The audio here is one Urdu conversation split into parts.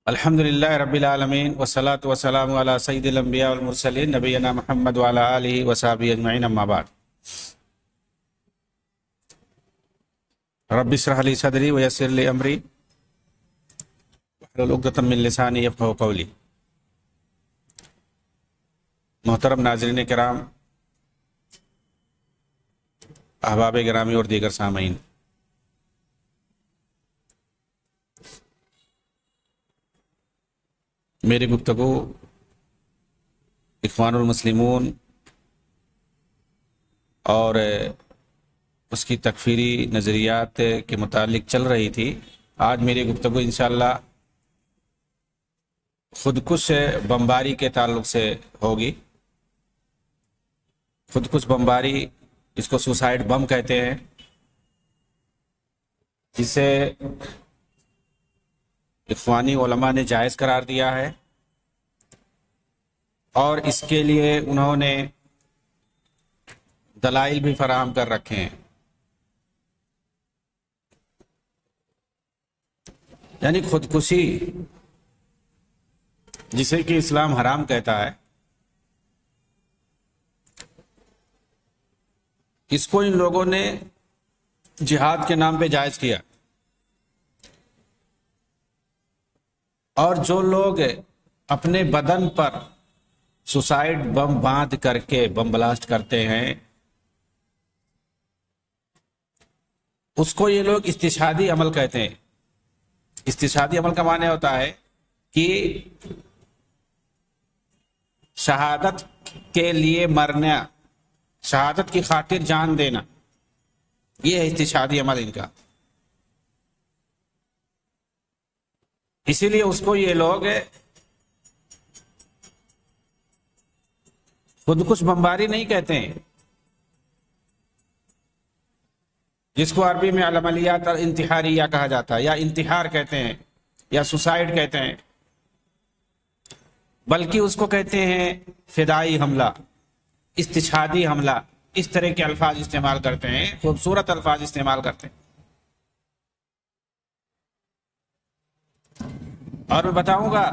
الحمدللہ رب العالمین والصلاة والسلام علی سید الانبیاء والمرسلین نبینا محمد وعلی آلہ وصحبہ اجمعین اما بعد۔ رب اشرح لی صدری ویسر لی امری واحلل عقدۃ من لسانی یفقہوا قولی۔ محترم ناظرین کرام، احباب گرامی اور دیگر سامعین، میری گفتگو اخوان المسلمون اور اس کی تکفیری نظریات کے متعلق چل رہی تھی۔ آج میری گفتگو انشاءاللہ خودکش بمباری کے تعلق سے ہوگی۔ خودکش بمباری، اس کو سوسائڈ بم کہتے ہیں، جسے اخوانی علماء نے جائز قرار دیا ہے اور اس کے لیے انہوں نے دلائل بھی فراہم کر رکھے ہیں۔ یعنی خودکشی جسے کہ اسلام حرام کہتا ہے، اس کو ان لوگوں نے جہاد کے نام پہ جائز کیا، اور جو لوگ اپنے بدن پر سوسائڈ بم باندھ کر کے بم بلاسٹ کرتے ہیں، اس کو یہ لوگ استشہادی عمل کہتے ہیں۔ استشہادی عمل کا معنی ہوتا ہے کہ شہادت کے لیے مرنا، شہادت کی خاطر جان دینا، یہ ہے استشہادی عمل ان کا۔ اسی لیے اس کو یہ لوگ خودکش بمباری نہیں کہتے ہیں، جس کو عربی میں العملیات الانتحاریہ کہا جاتا ہے، یا انتحار کہتے ہیں، یا سوسائڈ کہتے ہیں، بلکہ اس کو کہتے ہیں فدائی حملہ، استشہادی حملہ۔ اس طرح کے الفاظ استعمال کرتے ہیں، خوبصورت الفاظ استعمال کرتے ہیں۔ اور میں بتاؤں گا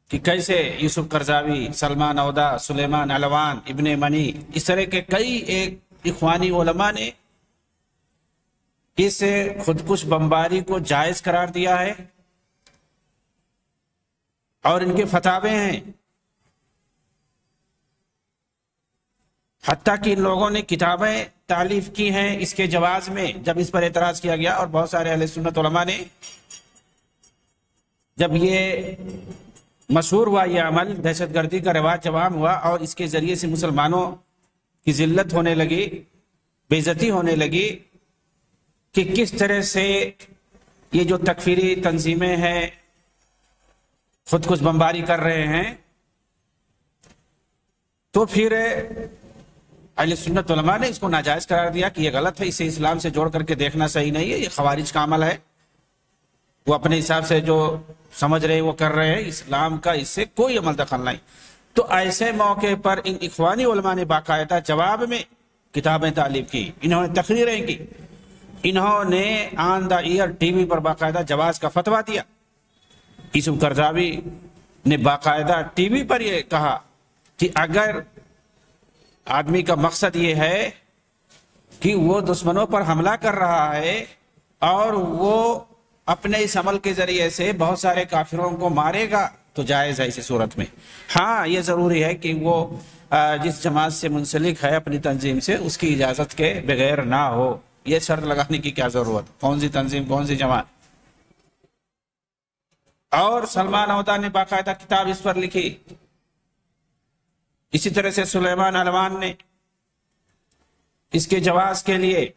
کہ کیسے یوسف قرضاوی، سلمان عودہ، سلیمان علوان، ابن منی، اس طرح کے کئی ایک اخوانی علماء نے اس خودکش بمباری کو جائز قرار دیا ہے، اور ان کے فتاوے ہیں۔ حتیٰ کہ ان لوگوں نے کتابیں تالیف کی ہیں اس کے جواز میں، جب اس پر اعتراض کیا گیا، اور بہت سارے اہل سنت علماء نے جب یہ مشہور ہوا، یہ عمل دہشت گردی کا رواج جب عام ہوا، اور اس کے ذریعے سے مسلمانوں کی ذلت ہونے لگی، بے عزتی ہونے لگی، کہ کس طرح سے یہ جو تکفیری تنظیمیں ہیں خودکش بمباری کر رہے ہیں، تو پھر اہل سنت علماء نے اس کو ناجائز قرار دیا کہ یہ غلط ہے، اسے اسلام سے جوڑ کر کے دیکھنا صحیح نہیں ہے، یہ خوارج کا عمل ہے، وہ اپنے حساب سے جو سمجھ رہے ہیں وہ کر رہے ہیں، اسلام کا اس سے کوئی عمل دخل نہیں۔ تو ایسے موقع پر ان اخوانی علماء نے باقاعدہ جواب میں کتابیں تالیف کی، انہوں نے تقریریں کی، انہوں نے آن دا ایئر ٹی وی پر باقاعدہ جواز کا فتویٰ دیا۔ یوسف قرضاوی نے باقاعدہ ٹی وی پر یہ کہا کہ اگر آدمی کا مقصد یہ ہے کہ وہ دشمنوں پر حملہ کر رہا ہے اور وہ اپنے اس عمل کے ذریعے سے بہت سارے کافروں کو مارے گا، تو جائز ہے اسی صورت میں۔ ہاں، یہ ضروری ہے کہ وہ جس جماعت سے منسلک ہے اپنی تنظیم سے، اس کی اجازت کے بغیر نہ ہو۔ یہ شرط لگانے کی کیا ضرورت؟ کون سی تنظیم، کون سی جماعت؟ اور سلمان عودہ نے باقاعدہ کتاب اس پر لکھی، اسی طرح سے سلیمان علوان نے اس کے جواز کے لیے،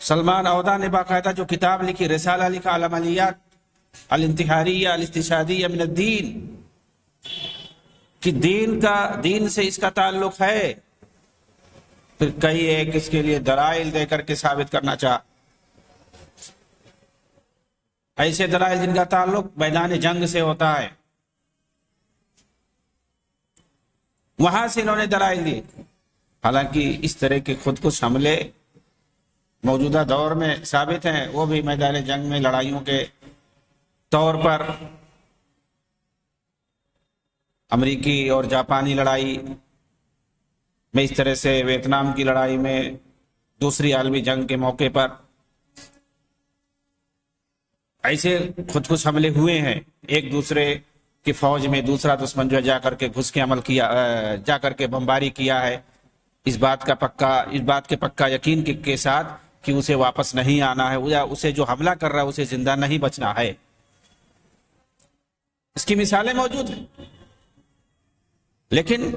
سلمان عودہ نے باقاعدہ جو کتاب لکھی، رسالہ لکھا، العملیات الانتحاریہ الاستشہادیہ من الدین، کہ دین سے اس کا تعلق ہے۔ پھر کئی ایک اس کے لیے دلائل دے کر کے ثابت کرنا چاہا، ایسے دلائل جن کا تعلق میدان جنگ سے ہوتا ہے، وہاں سے انہوں نے دلائل دی۔ حالانکہ اس طرح کے خودکش حملے موجودہ دور میں ثابت ہیں، وہ بھی میدان جنگ میں لڑائیوں کے طور پر امریکی اور جاپانی لڑائی میں، اس طرح سے ویتنام کی لڑائی میں، دوسری عالمی جنگ کے موقع پر ایسے خود کش حملے ہوئے ہیں۔ ایک دوسرے کی فوج میں دوسرا دشمن جو ہے جا کر کے گھس کے عمل کیا، جا کر کے بمباری کیا ہے، اس بات کے پکا یقین کے ساتھ کہ اسے واپس نہیں آنا ہے، یا اسے جو حملہ کر رہا ہے اسے زندہ نہیں بچنا ہے۔ اس کی مثالیں موجود ہیں، لیکن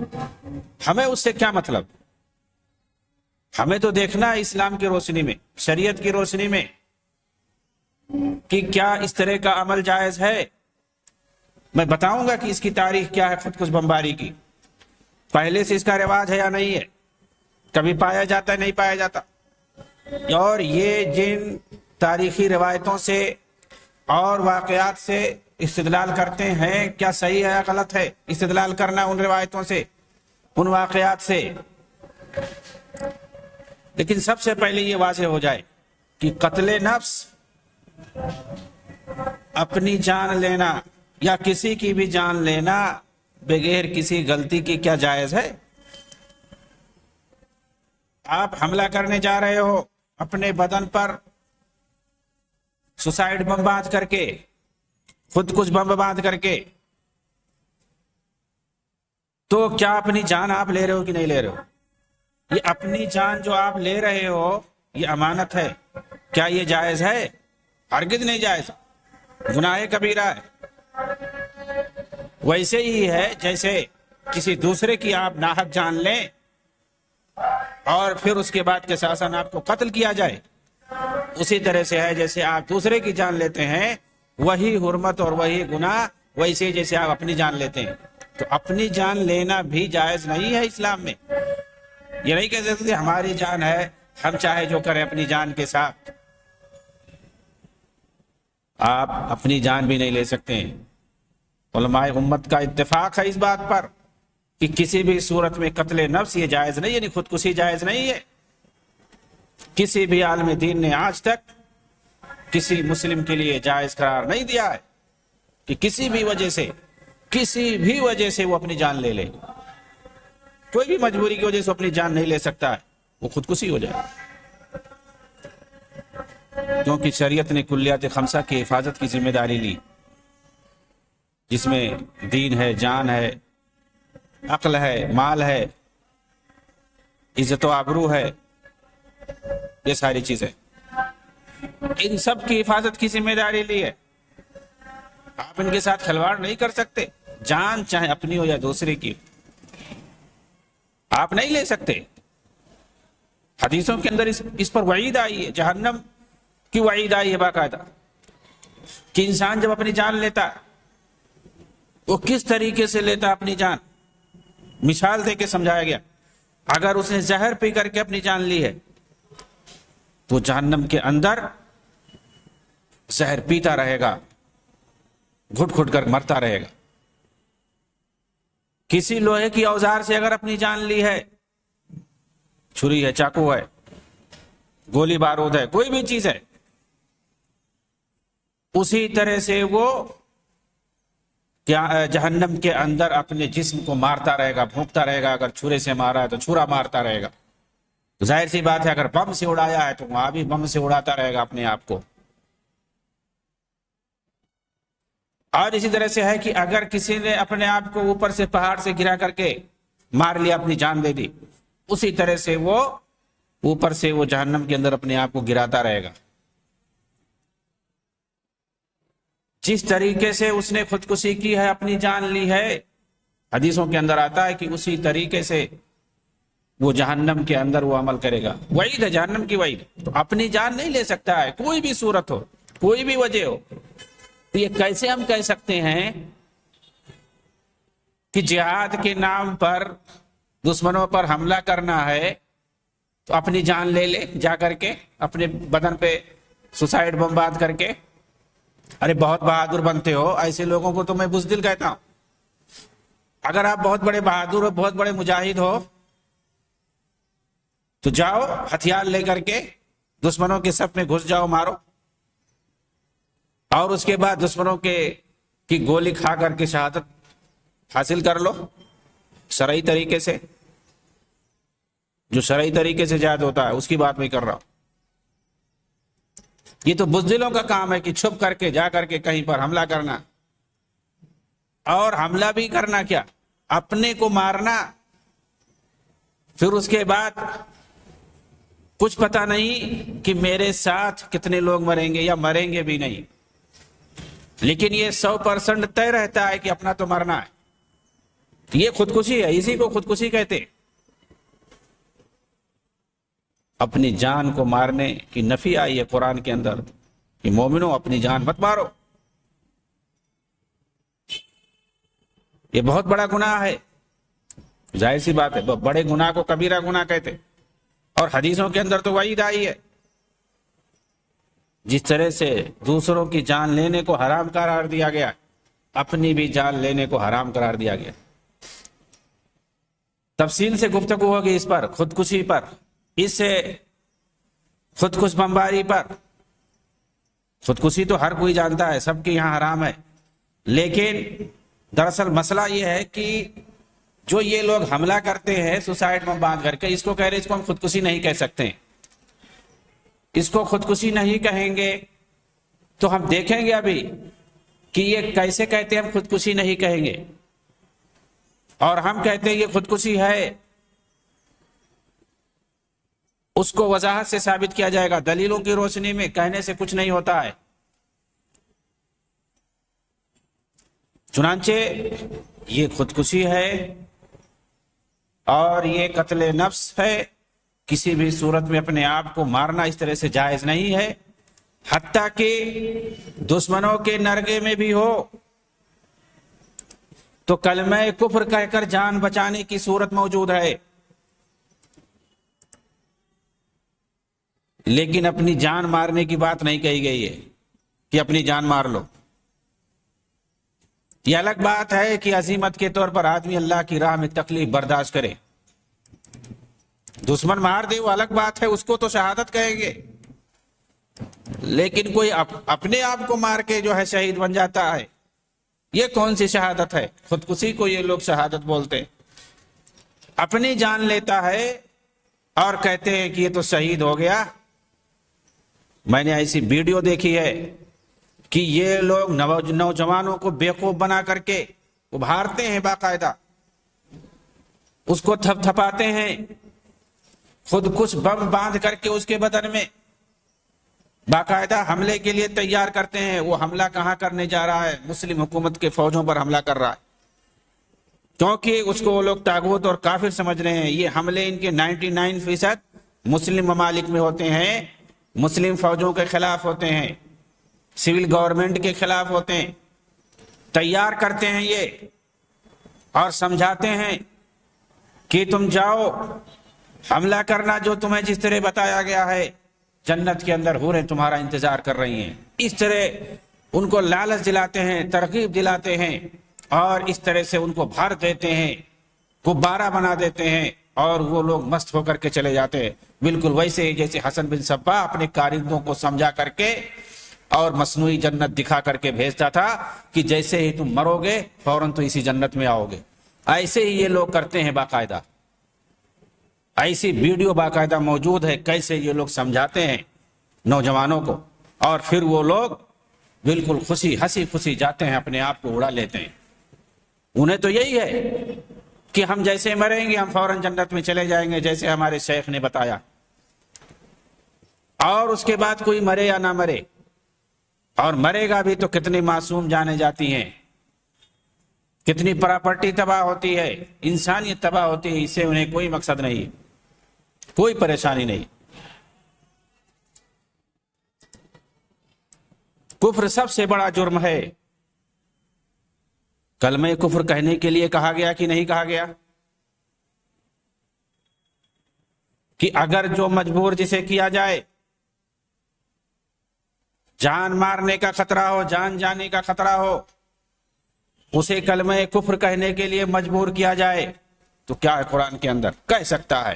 ہمیں اس سے کیا مطلب؟ ہمیں تو دیکھنا ہے اسلام کی روشنی میں، شریعت کی روشنی میں، کہ کیا اس طرح کا عمل جائز ہے۔ میں بتاؤں گا کہ اس کی تاریخ کیا ہے خود کش بمباری کی، پہلے سے اس کا رواج ہے یا نہیں ہے، کبھی پایا جاتا ہے نہیں پایا جاتا، اور یہ جن تاریخی روایتوں سے اور واقعات سے استدلال کرتے ہیں، کیا صحیح ہے یا غلط ہے استدلال کرنا ان روایتوں سے، ان واقعات سے۔ لیکن سب سے پہلے یہ واضح ہو جائے کہ قتل نفس، اپنی جان لینا یا کسی کی بھی جان لینا بغیر کسی غلطی کی کیا جائز ہے؟ آپ حملہ کرنے جا رہے ہو اپنے بدن پر سوسائڈ بم باندھ کر کے، خود کش بم باندھ کر کے، تو کیا اپنی جان آپ لے رہے ہو کہ نہیں لے رہے ہو؟ یہ اپنی جان جو آپ لے رہے ہو یہ امانت ہے، کیا یہ جائز ہے؟ ہرگز نہیں جائز، گناہ کبیرہ ہے۔ ویسے ہی ہے جیسے کسی دوسرے کی آپ ناحق جان لیں اور پھر اس کے بعد قصاصاً آپ کو قتل کیا جائے، اسی طرح سے ہے جیسے آپ دوسرے کی جان لیتے ہیں، وہی حرمت اور وہی گناہ ویسے جیسے آپ اپنی جان لیتے ہیں۔ تو اپنی جان لینا بھی جائز نہیں ہے اسلام میں۔ یہ نہیں کہہ سکتے ہماری جان ہے ہم چاہے جو کریں اپنی جان کے ساتھ، آپ اپنی جان بھی نہیں لے سکتے ہیں۔ علماء امت کا اتفاق ہے اس بات پر کہ کسی بھی صورت میں قتل نفس یہ جائز نہیں، یعنی خودکشی جائز نہیں ہے۔ کسی بھی عالم دین نے آج تک کسی مسلم کے لیے جائز قرار نہیں دیا ہے کہ کسی بھی وجہ سے وہ اپنی جان لے لے۔ کوئی بھی مجبوری کی وجہ سے اپنی جان نہیں لے سکتا ہے، وہ خودکشی ہو جائے، کیونکہ شریعت نے کلیات خمسہ کی حفاظت کی ذمہ داری لی، جس میں دین ہے، جان ہے، عقل ہے، مال ہے، عزت و آبرو ہے، یہ ساری چیزیں، ان سب کی حفاظت کی ذمہ داری لی ہے۔ آپ ان کے ساتھ کھلواڑ نہیں کر سکتے، جان چاہے اپنی ہو یا دوسرے کی، آپ نہیں لے سکتے۔ حدیثوں کے اندر اس پر وعید آئی ہے، جہنم کی وعید آئی ہے باقاعدہ، کہ انسان جب اپنی جان لیتا وہ کس طریقے سے لیتا اپنی جان، مثال دے کے سمجھایا گیا۔ اگر اس نے زہر پی کر کے اپنی جان لی ہے تو جہنم کے اندر زہر پیتا رہے گا، گھٹ گھٹ کر مرتا رہے گا۔ کسی لوہے کی اوزار سے اگر اپنی جان لی ہے، چھری ہے، چاقو ہے، گولی بارود ہے، کوئی بھی چیز ہے، اسی طرح سے وہ جہنم کے اندر اپنے جسم کو مارتا رہے گا، بھونکتا رہے گا۔ اگر چھرے سے مارا ہے تو چھرا مارتا رہے گا، ظاہر سی بات ہے اگر بم سے اڑایا ہے تو وہاں بھی بم سے اڑاتا رہے گا اپنے آپ کو۔ اور اسی طرح سے ہے کہ اگر کسی نے اپنے آپ کو اوپر سے پہاڑ سے گرا کر کے مار لیا، اپنی جان دے دی، اسی طرح سے وہ اوپر سے وہ جہنم کے اندر اپنے آپ کو گراتا رہے گا۔ جس طریقے سے اس نے خودکشی کی ہے، اپنی جان لی ہے، حدیثوں کے اندر آتا ہے کہ اسی طریقے سے وہ جہنم کے اندر وہ عمل کرے گا۔ وعید ہے، جہنم کی وعید۔ تو اپنی جان نہیں لے سکتا ہے، کوئی بھی صورت ہو، کوئی بھی وجہ ہو۔ تو یہ کیسے ہم کہہ سکتے ہیں کہ جہاد کے نام پر دشمنوں پر حملہ کرنا ہے تو اپنی جان لے لے جا کر کے، اپنے بدن پہ سوسائڈ بم باندھ کر کے؟ ارے بہت بہادر بنتے ہو، ایسے لوگوں کو تو میں بزدل کہتا ہوں۔ اگر آپ بہت بڑے بہادر ہو، بہت بڑے مجاہد ہو، تو جاؤ ہتھیار لے کر کے دشمنوں کے صف میں گھس جاؤ، مارو، اور اس کے بعد دشمنوں کی گولی کھا کر کے شہادت حاصل کر لو شرعی طریقے سے، جو شرعی طریقے سے جہاد ہوتا ہے اس کی بات میں کر رہا ہوں۔ یہ تو بزدلوں کا کام ہے کہ چھپ کر کے جا کر کے کہیں پر حملہ کرنا، اور حملہ بھی کرنا کیا، اپنے کو مارنا، پھر اس کے بعد کچھ پتا نہیں کہ میرے ساتھ کتنے لوگ مریں گے یا مریں گے بھی نہیں، لیکن یہ 100% طے رہتا ہے کہ اپنا تو مرنا ہے۔ یہ خودکشی ہے، اسی کو خودکشی کہتے ہیں۔ اپنی جان کو مارنے کی نفی آئی ہے قرآن کے اندر کہ مومنوں اپنی جان مت مارو، یہ بہت بڑا گناہ ہے، ظاہر سی بات ہے، بڑے گناہ کو کبیرہ گناہ کہتے، اور حدیثوں کے اندر تو وعید آئی ہے۔ جس طرح سے دوسروں کی جان لینے کو حرام قرار دیا گیا، اپنی بھی جان لینے کو حرام قرار دیا گیا۔ تفصیل سے گفتگو ہوگی اس پر، خودکشی پر، اس سے خودکش بمباری پر۔ خودکشی تو ہر کوئی جانتا ہے، سب کے یہاں حرام ہے، لیکن دراصل مسئلہ یہ ہے کہ جو یہ لوگ حملہ کرتے ہیں سوسائڈ میں باندھ کر کے، اس کو کہہ رہے اس کو ہم خودکشی نہیں کہہ سکتے، اس کو خودکشی نہیں کہیں گے تو ہم دیکھیں گے ابھی کہ یہ کیسے کہتے ہیں ہم خودکشی نہیں کہیں گے، اور ہم کہتے ہیں یہ خودکشی ہے، اس کو وضاحت سے ثابت کیا جائے گا، دلیلوں کی روشنی میں کہنے سے کچھ نہیں ہوتا ہے۔ چنانچہ یہ خودکشی ہے اور یہ قتل نفس ہے، کسی بھی صورت میں اپنے آپ کو مارنا اس طرح سے جائز نہیں ہے، حتیٰ کہ دشمنوں کے نرگے میں بھی ہو تو کلمہ کفر کہہ کر جان بچانے کی صورت موجود ہے، لیکن اپنی جان مارنے کی بات نہیں کہی گئی ہے کہ اپنی جان مار لو۔ یہ الگ بات ہے کہ عزیمت کے طور پر آدمی اللہ کی راہ میں تکلیف برداشت کرے، دشمن مار دے وہ الگ بات ہے، اس کو تو شہادت کہیں گے، لیکن کوئی اپنے آپ کو مار کے جو ہے شہید بن جاتا ہے، یہ کون سی شہادت ہے؟ خودکشی کو یہ لوگ شہادت بولتے ہیں۔ اپنی جان لیتا ہے اور کہتے ہیں کہ یہ تو شہید ہو گیا۔ میں نے ایسی ویڈیو دیکھی ہے کہ یہ لوگ نوجوانوں کو بیوقوف بنا کر کے ابھارتے ہیں، باقاعدہ اس کو تھپ تھپاتے ہیں، خود کچھ بم باندھ کر کے اس کے بدن میں باقاعدہ حملے کے لیے تیار کرتے ہیں۔ وہ حملہ کہاں کرنے جا رہا ہے؟ مسلم حکومت کے فوجوں پر حملہ کر رہا ہے، کیونکہ اس کو وہ لوگ طاغوت اور کافر سمجھ رہے ہیں۔ یہ حملے ان کے 99% مسلم ممالک میں ہوتے ہیں، مسلم فوجوں کے خلاف ہوتے ہیں، سول گورنمنٹ کے خلاف ہوتے ہیں، تیار کرتے ہیں یہ اور سمجھاتے ہیں کہ تم جاؤ حملہ کرنا، جو تمہیں جس طرح بتایا گیا ہے، جنت کے اندر حوریں تمہارا انتظار کر رہی ہیں۔ اس طرح ان کو لالچ دلاتے ہیں، ترغیب دلاتے ہیں، اور اس طرح سے ان کو بھر دیتے ہیں، غبارہ بنا دیتے ہیں، اور وہ لوگ مست ہو کر کے چلے جاتے ہیں، بالکل ویسے ہی جیسے حسن بن صبا اپنے کارندوں کو سمجھا کر کے اور مصنوعی جنت دکھا کر کے بھیجتا تھا کہ جیسے ہی تم مرو گے فوراً تو اسی جنت میں آؤ گے۔ ایسے ہی یہ لوگ کرتے ہیں، باقاعدہ ایسی ویڈیو باقاعدہ موجود ہے کیسے یہ لوگ سمجھاتے ہیں نوجوانوں کو، اور پھر وہ لوگ بالکل ہنسی خوشی جاتے ہیں، اپنے آپ کو اڑا لیتے ہیں۔ انہیں تو یہی ہے کہ ہم جیسے مریں گے ہم فوراً جنت میں چلے جائیں گے، جیسے ہمارے شیخ نے بتایا، اور اس کے بعد کوئی مرے یا نہ مرے، اور مرے گا بھی تو کتنی معصوم جانیں جاتی ہیں، کتنی پراپرٹی تباہ ہوتی ہے، انسانیت تباہ ہوتی ہے، اس سے انہیں کوئی مقصد نہیں، کوئی پریشانی نہیں۔ کفر سب سے بڑا جرم ہے۔ کلمہ کفر کہنے کے لیے کہا گیا کہ نہیں کہا گیا کہ اگر جو مجبور جسے کیا جائے، جان مارنے کا خطرہ ہو، جان جانے کا خطرہ ہو، اسے کلمہ کفر کہنے کے لیے مجبور کیا جائے تو کیا ہے قرآن کے اندر؟ کہہ سکتا ہے،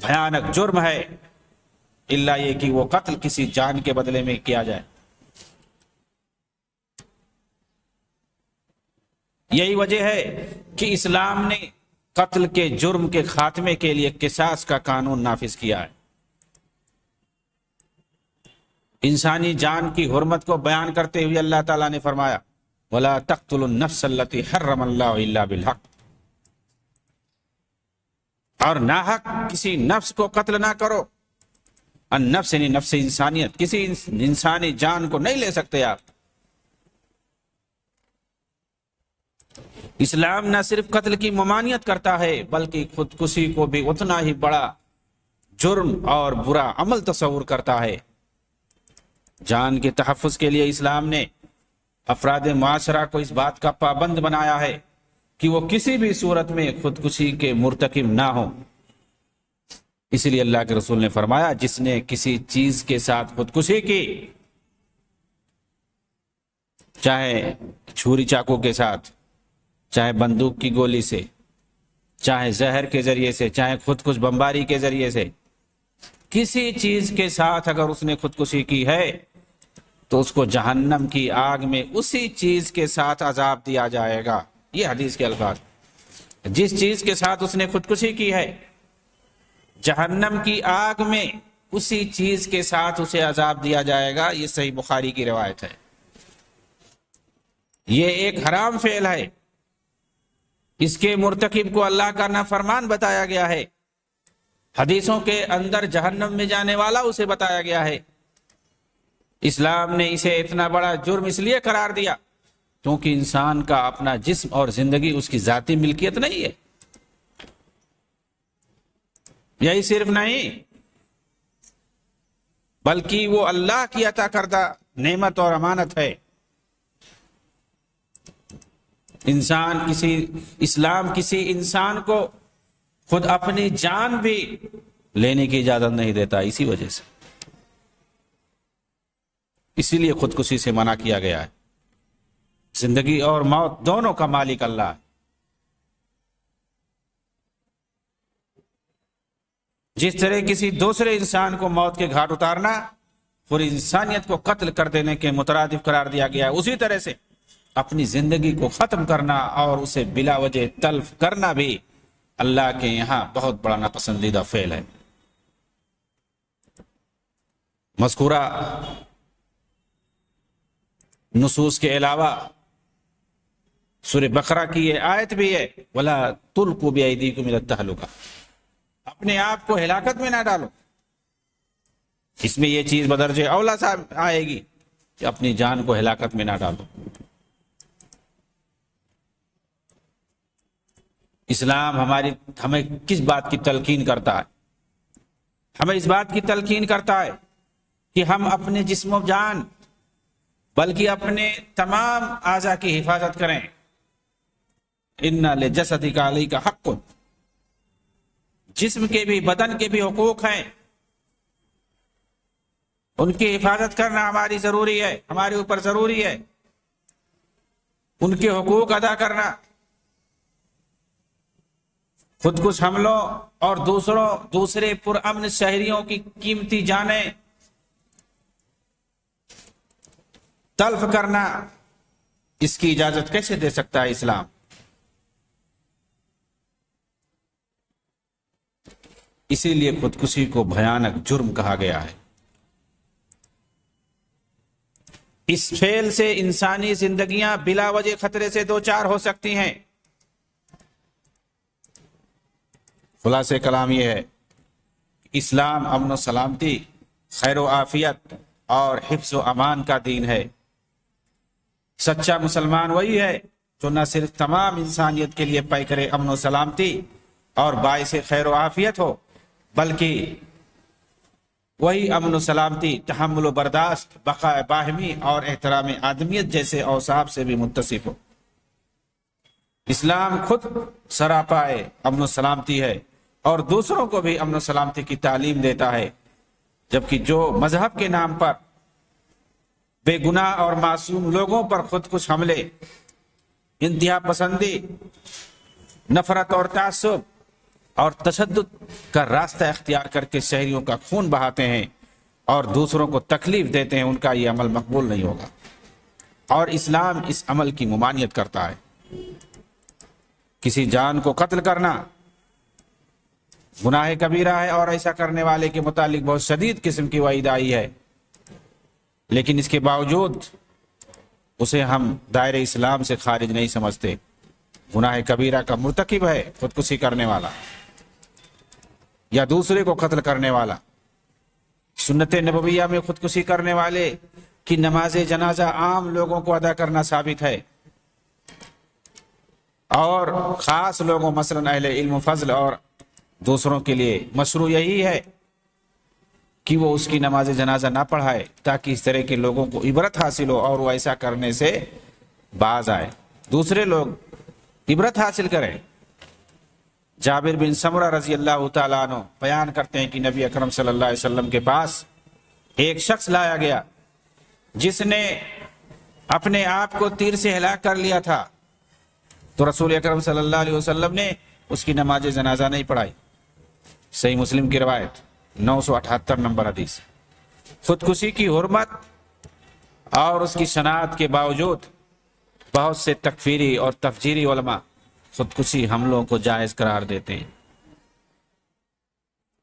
بھیانک جرم ہے الا یہ کہ وہ قتل کسی جان کے بدلے میں کیا جائے۔ یہی وجہ ہے کہ اسلام نے قتل کے جرم کے خاتمے کے لیے قصاص کا قانون نافذ کیا ہے۔ انسانی جان کی حرمت کو بیان کرتے ہوئے اللہ تعالیٰ نے فرمایا وَلَا تَقْتُلُوا النَّفْسَ الَّتِي حَرَّمَ اللَّهُ إِلَّا بِالْحَقِّ، اور ناحق کسی نفس کو قتل نہ کرو۔ النفس یعنی نفس انسانیت، کسی انسانی جان کو نہیں لے سکتے آپ۔ اسلام نہ صرف قتل کی ممانعت کرتا ہے بلکہ خودکشی کو بھی اتنا ہی بڑا جرم اور برا عمل تصور کرتا ہے۔ جان کے تحفظ کے لیے اسلام نے افراد معاشرہ کو اس بات کا پابند بنایا ہے کہ وہ کسی بھی صورت میں خودکشی کے مرتکب نہ ہوں۔ اس لیے اللہ کے رسول نے فرمایا جس نے کسی چیز کے ساتھ خودکشی کی، چاہے چھری چاقو کے ساتھ، چاہے بندوق کی گولی سے، چاہے زہر کے ذریعے سے، چاہے خودکش بمباری کے ذریعے سے، کسی چیز کے ساتھ اگر اس نے خودکشی کی ہے تو اس کو جہنم کی آگ میں اسی چیز کے ساتھ عذاب دیا جائے گا۔ یہ حدیث کے الفاظ، جس چیز کے ساتھ اس نے خودکشی کی ہے جہنم کی آگ میں اسی چیز کے ساتھ اسے عذاب دیا جائے گا۔ یہ صحیح بخاری کی روایت ہے۔ یہ ایک حرام فعل ہے، اس کے مرتکب کو اللہ کا نافرمان بتایا گیا ہے۔ حدیثوں کے اندر جہنم میں جانے والا اسے بتایا گیا ہے۔ اسلام نے اسے اتنا بڑا جرم اس لیے قرار دیا کیونکہ انسان کا اپنا جسم اور زندگی اس کی ذاتی ملکیت نہیں ہے۔ یہی صرف نہیں بلکہ وہ اللہ کی عطا کردہ نعمت اور امانت ہے۔ اسلام کسی انسان کو خود اپنی جان بھی لینے کی اجازت نہیں دیتا، اسی وجہ سے، اسی لیے خودکشی سے منع کیا گیا ہے۔ زندگی اور موت دونوں کا مالک اللہ ہے۔ جس طرح کسی دوسرے انسان کو موت کے گھاٹ اتارنا پوری انسانیت کو قتل کر دینے کے مترادف قرار دیا گیا ہے، اسی طرح سے اپنی زندگی کو ختم کرنا اور اسے بلا وجہ تلف کرنا بھی اللہ کے یہاں بہت بڑا ناپسندیدہ فعل ہے۔ مذکورہ نصوص کے علاوہ سورہ بقرہ کی یہ آیت بھی ہے وَلَا تُلْقُوا بِأَيْدِيكُمْ إِلَى التَّهْلُكَةِ، اپنے آپ کو ہلاکت میں نہ ڈالو۔ اس میں یہ چیز بدرجہ اولا صاحب آئے گی کہ اپنی جان کو ہلاکت میں نہ ڈالو۔ اسلام ہمیں کس بات کی تلقین کرتا ہے؟ ہمیں اس بات کی تلقین کرتا ہے کہ ہم اپنے جسم و جان بلکہ اپنے تمام اعضاء کی حفاظت کریں۔ اِنَّ لِجَسَدِكَ عَلَيْكَ حَقٌّ، جسم کے بھی بدن کے بھی حقوق ہیں، ان کی حفاظت کرنا ہماری ضروری ہے، ہمارے اوپر ضروری ہے، ان کے حقوق ادا کرنا۔ خودکش حملوں اور دوسرے پرامن شہریوں کی قیمتی جانیں تلف کرنا، اس کی اجازت کیسے دے سکتا ہے اسلام؟ اسی لیے خودکشی کو بھیانک جرم کہا گیا ہے۔ اس فعل سے انسانی زندگیاں بلا وجہ خطرے سے دوچار ہو سکتی ہیں۔ خلاصہ کلام یہ ہے، اسلام امن و سلامتی، خیر و عافیت اور حفظ و امان کا دین ہے۔ سچا مسلمان وہی ہے جو نہ صرف تمام انسانیت کے لیے پیکر امن و سلامتی اور باعث خیر و عافیت ہو بلکہ وہی امن و سلامتی، تحمل و برداشت، بقاء باہمی اور احترام آدمیت جیسے اوصاف سے بھی متصف ہو۔ اسلام خود سراپا امن و سلامتی ہے اور دوسروں کو بھی امن و سلامتی کی تعلیم دیتا ہے، جبکہ جو مذہب کے نام پر بے گناہ اور معصوم لوگوں پر خودکش حملے، انتہا پسندی، نفرت اور تعصب اور تشدد کا راستہ اختیار کر کے شہریوں کا خون بہاتے ہیں اور دوسروں کو تکلیف دیتے ہیں، ان کا یہ عمل مقبول نہیں ہوگا، اور اسلام اس عمل کی ممانعت کرتا ہے۔ کسی جان کو قتل کرنا گناہ کبیرہ ہے، اور ایسا کرنے والے کے متعلق بہت شدید قسم کی وعید آئی ہے، لیکن اس کے باوجود اسے ہم دائرہ اسلام سے خارج نہیں سمجھتے۔ گناہ کبیرہ کا مرتکب ہے خودکشی کرنے والا یا دوسرے کو قتل کرنے والا۔ سنت نبویہ میں خودکشی کرنے والے کی نماز جنازہ عام لوگوں کو ادا کرنا ثابت ہے، اور خاص لوگوں مثلا اہل علم و فضل اور دوسروں کے لیے مشروع یہی ہے کہ وہ اس کی نماز جنازہ نہ پڑھائے، تاکہ اس طرح کے لوگوں کو عبرت حاصل ہو اور وہ ایسا کرنے سے باز آئے، دوسرے لوگ عبرت حاصل کریں۔ جابر بن سمرہ رضی اللہ تعالیٰ عنہ بیان کرتے ہیں کہ نبی اکرم صلی اللہ علیہ وسلم کے پاس ایک شخص لایا گیا جس نے اپنے آپ کو تیر سے ہلاک کر لیا تھا، تو رسول اکرم صلی اللہ علیہ وسلم نے اس کی نماز جنازہ نہیں پڑھائی۔ صحیح مسلم کی روایت 978 نمبر حدیث۔ خودکشی کی حرمت اور اس کی شناعت کے باوجود بہت سے تکفیری اور تفجیری علماء خودکشی حملوں کو جائز قرار دیتے ہیں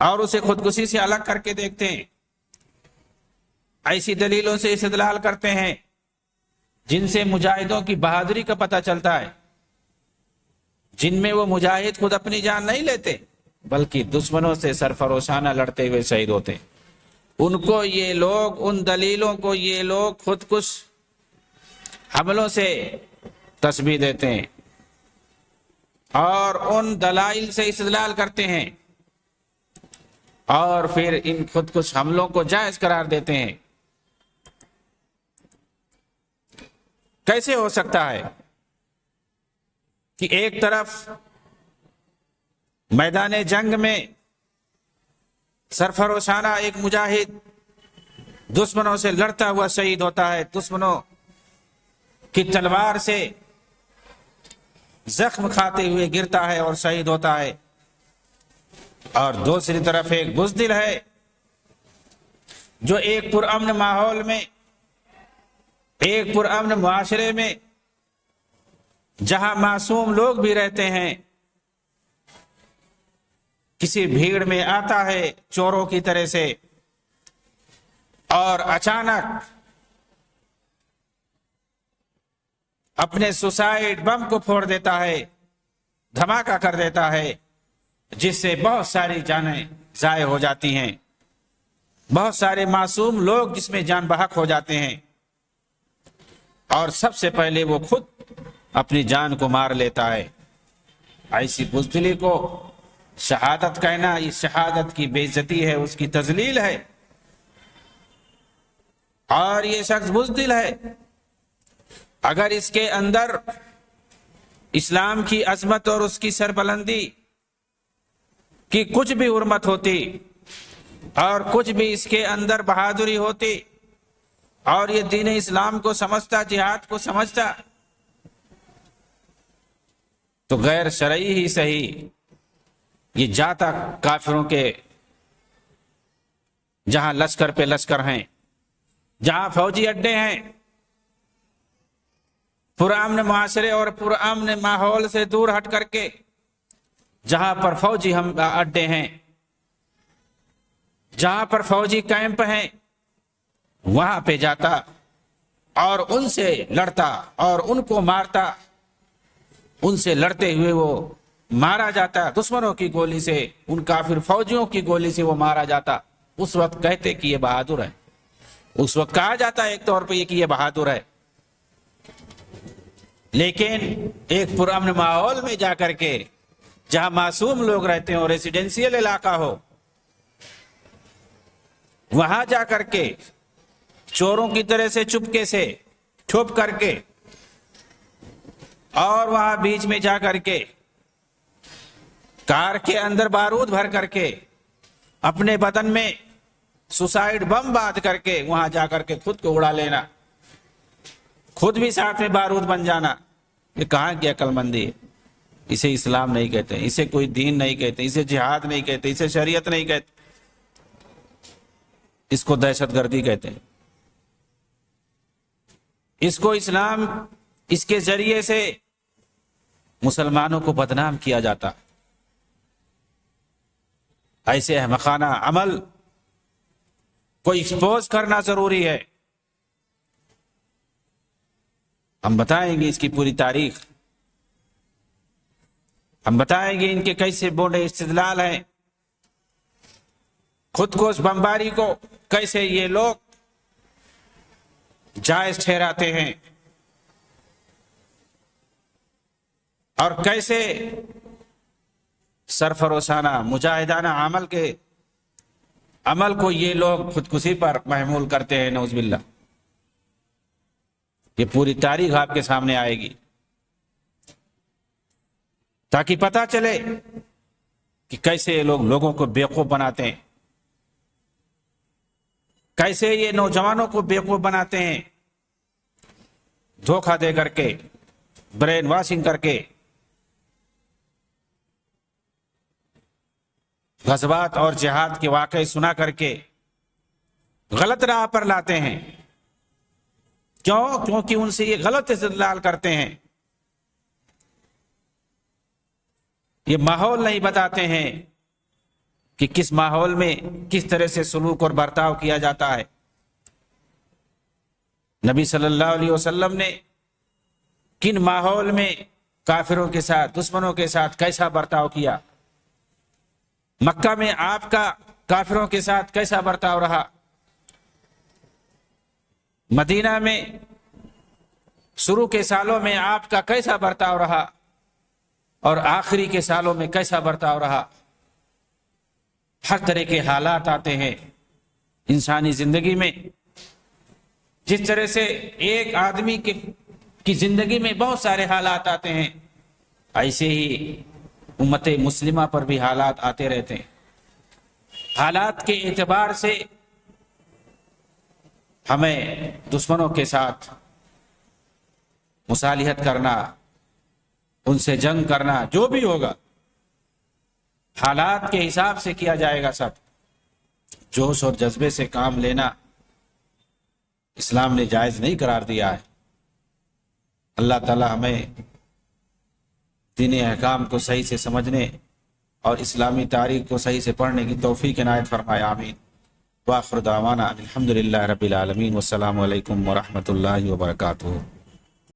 اور اسے خودکشی سے الگ کر کے دیکھتے ہیں، ایسی دلیلوں سے استدلال کرتے ہیں جن سے مجاہدوں کی بہادری کا پتہ چلتا ہے، جن میں وہ مجاہد خود اپنی جان نہیں لیتے بلکہ دشمنوں سے سرفروشانہ لڑتے ہوئے شہید ہوتے ہیں۔ ان کو یہ لوگ، ان دلیلوں کو یہ لوگ خودکش حملوں سے تشبیہ دیتے ہیں اور ان دلائل سے استدلال کرتے ہیں، اور پھر ان خودکش حملوں کو جائز قرار دیتے ہیں۔ کیسے ہو سکتا ہے کہ ایک طرف میدان جنگ میں سرفروشانہ ایک مجاہد دشمنوں سے لڑتا ہوا شہید ہوتا ہے، دشمنوں کی تلوار سے زخم کھاتے ہوئے گرتا ہے اور شہید ہوتا ہے، اور دوسری طرف ایک بزدل ہے جو ایک پرامن ماحول میں، ایک پرامن معاشرے میں جہاں معصوم لوگ بھی رہتے ہیں، کسی بھیڑ میں آتا ہے چوروں کی طرح سے اور اچانک اپنے سوسائڈ بم کو پھوڑ دیتا ہے، دھماکہ کر دیتا ہے، جس سے بہت ساری جانیں ضائع ہو جاتی ہیں، بہت سارے معصوم لوگ جس میں جان بحق ہو جاتے ہیں، اور سب سے پہلے وہ خود اپنی جان کو مار لیتا ہے۔ ایسی بزدلی کو شہادت کہنا، یہ شہادت کی بے عزتی ہے، اس کی تذلیل ہے، اور یہ شخص بزدل ہے۔ اگر اس کے اندر اسلام کی عظمت اور اس کی سربلندی کی کچھ بھی حرمت ہوتی اور کچھ بھی اس کے اندر بہادری ہوتی اور یہ دین اسلام کو سمجھتا، جہاد کو سمجھتا، تو غیر شرعی ہی صحیح یہ جاتا کافروں کے جہاں لشکر پہ لشکر ہیں، جہاں فوجی اڈے ہیں، پرامن معاشرے اور پرامن ماحول سے دور ہٹ کر کے جہاں پر فوجی ہم اڈے ہیں، جہاں پر فوجی کیمپ ہیں، وہاں پہ جاتا اور ان سے لڑتا اور ان کو مارتا، ان سے لڑتے ہوئے وہ مارا جاتا، دشمنوں کی گولی سے، ان کافر فوجیوں کی گولی سے وہ مارا جاتا، اس وقت کہتے کہ یہ بہادر ہے، اس وقت کہا جاتا ہے ایک طور پہ یہ کہ یہ بہادر ہے۔ لیکن ایک پرامن ماحول میں جا کر کے جہاں معصوم لوگ رہتے ہیں اور ریزیڈینشیل علاقہ ہو، وہاں جا کر کے چوروں کی طرح سے چپکے سے چھپ کر کے اور وہاں بیچ میں جا کر کے کار کے اندر بارود بھر کر کے اپنے بدن میں سوسائڈ بم باندھ کر کے وہاں جا کر کے خود کو اڑا لینا، خود بھی ساتھ میں بارود بن جانا، یہ کہاں کی عقل مندی ہے؟ اسے اسلام نہیں کہتے، اسے کوئی دین نہیں کہتے، اسے جہاد نہیں کہتے، اسے شریعت نہیں کہتے، اس کو دہشت گردی کہتے ہیں۔ اس کو اسلام، اس کے ذریعے سے مسلمانوں کو بدنام کیا جاتا۔ ایسے احمقانہ عمل کو ایکسپوز کرنا ضروری ہے۔ ہم بتائیں گے اس کی پوری تاریخ، ہم بتائیں گے ان کے کیسے بوڑھے استدلال ہیں، خود کو اس بمباری کو کیسے یہ لوگ جائز ٹھہراتے ہیں، اور کیسے سرفروشانہ مجاہدانہ عمل کو یہ لوگ خودکشی پر محمول کرتے ہیں، نعوذ باللہ۔ یہ پوری تاریخ آپ کے سامنے آئے گی تاکہ پتہ چلے کہ کیسے یہ لوگ لوگوں کو بیوقوف بناتے ہیں، کیسے یہ نوجوانوں کو بیوقوف بناتے ہیں، دھوکہ دے کر کے، برین واشنگ کر کے، غزوات اور جہاد کے واقعے سنا کر کے غلط راہ پر لاتے ہیں۔ کیوں؟ کیونکہ ان سے یہ غلط استدلال کرتے ہیں، یہ ماحول نہیں بتاتے ہیں کہ کس ماحول میں کس طرح سے سلوک اور برتاؤ کیا جاتا ہے۔ نبی صلی اللہ علیہ وسلم نے کن ماحول میں کافروں کے ساتھ، دشمنوں کے ساتھ کیسا برتاؤ کیا، مکہ میں آپ کا کافروں کے ساتھ کیسا برتاؤ رہا، مدینہ میں شروع کے سالوں میں آپ کا کیسا برتاؤ رہا، اور آخری کے سالوں میں کیسا برتاؤ رہا۔ ہر طرح کے حالات آتے ہیں انسانی زندگی میں، جس طرح سے ایک آدمی کی زندگی میں بہت سارے حالات آتے ہیں، ایسے ہی امت مسلمہ پر بھی حالات آتے رہتے ہیں۔ حالات کے اعتبار سے ہمیں دشمنوں کے ساتھ مصالحت کرنا، ان سے جنگ کرنا، جو بھی ہوگا حالات کے حساب سے کیا جائے گا۔ سب جوش اور جذبے سے کام لینا اسلام نے جائز نہیں قرار دیا ہے۔ اللہ تعالی ہمیں دین احکام کو صحیح سے سمجھنے اور اسلامی تاریخ کو صحیح سے پڑھنے کی توفیق عنایت فرمائے، آمین۔ وآخر دعوانا الحمدللہ رب العالمین، والسلام علیکم ورحمۃ اللہ وبرکاتہ۔